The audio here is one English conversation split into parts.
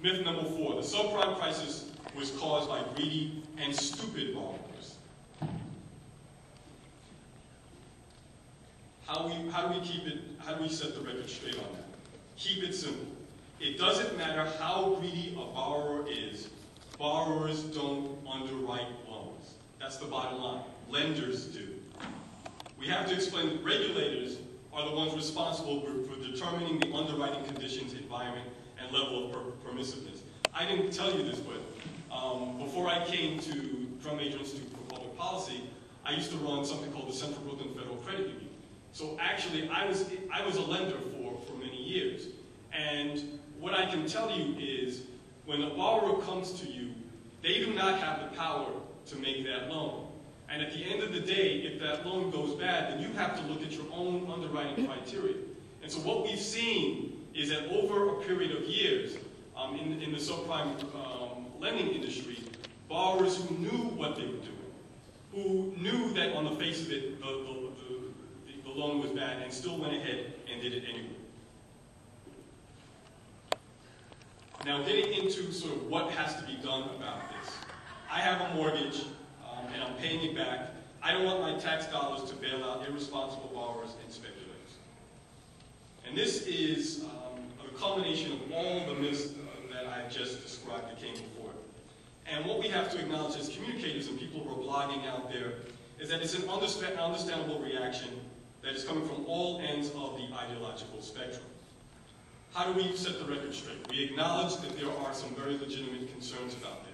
Myth number 4, the subprime crisis was caused by greedy and stupid borrowers. How do we set the record straight on that? Keep it simple. It doesn't matter how greedy a borrower is, borrowers don't underwrite loans. That's the bottom line. Lenders do. We have to explain that regulators are the ones responsible for determining the underwriting conditions, environment, and level of permissiveness. I didn't tell you this, but before I came to Drum Major Institute for Public Policy, I used to run something called the Central Brooklyn Federal Credit Union. So actually, I was a lender for many years. And what I can tell you is, when a borrower comes to you, they do not have the power to make that loan. And at the end of the day, if that loan goes bad, then you have to look at your own underwriting criteria. And so what we've seen is that over a period of years, in the subprime lending industry, borrowers who knew what they were doing, who knew that on the face of it, the loan was bad, and still went ahead and did it anyway. Now, getting into sort of what has to be done about this. I have a mortgage, and I'm paying it back. I don't want my tax dollars to bail out irresponsible borrowers and speculators. And this is a culmination of all the myths that I just described that came before it. And what we have to acknowledge as communicators and people who are blogging out there is that it's an understandable reaction that is coming from all ends of the ideological spectrum. How do we set the record straight? We acknowledge that there are some very legitimate concerns about there.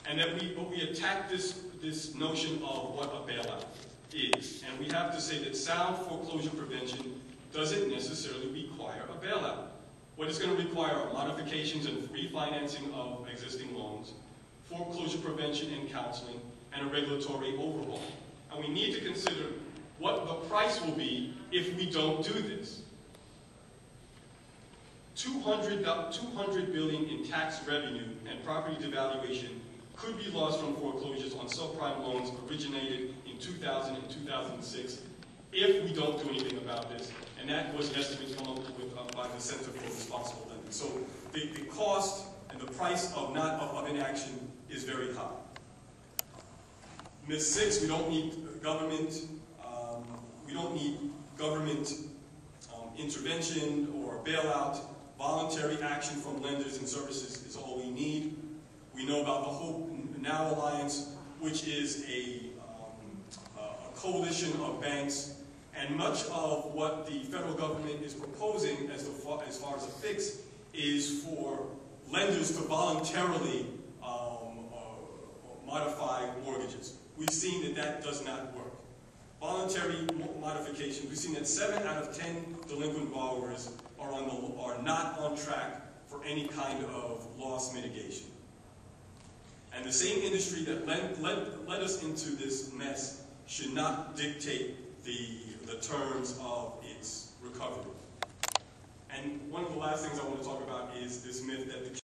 And that we attack this notion of what a bailout is. And we have to say that sound foreclosure prevention doesn't necessarily require a bailout. What it's going to require are modifications and refinancing of existing loans, foreclosure prevention and counseling, and a regulatory overhaul. And we need to consider what the price will be if we don't do this. $200 billion in tax revenue and property devaluation could be lost from foreclosures on subprime loans originated in 2000 and 2006 if we don't do anything about this. And that was an estimate come up with by the Center for Responsible Lending. So the cost and the price of inaction is very high. Myth 6, we don't need government. We don't need government intervention or bailout. Voluntary action from lenders and services is all we need. We know about the Hope Now Alliance, which is a coalition of banks, and much of what the federal government is proposing as far as a fix is for lenders to voluntarily modify mortgages. We've seen that does not work. Voluntary modification, we've seen that 7 out of 10 delinquent borrowers are not on track for any kind of loss mitigation. And the same industry that led us into this mess should not dictate the terms of its recovery. And one of the last things I want to talk about is this myth that the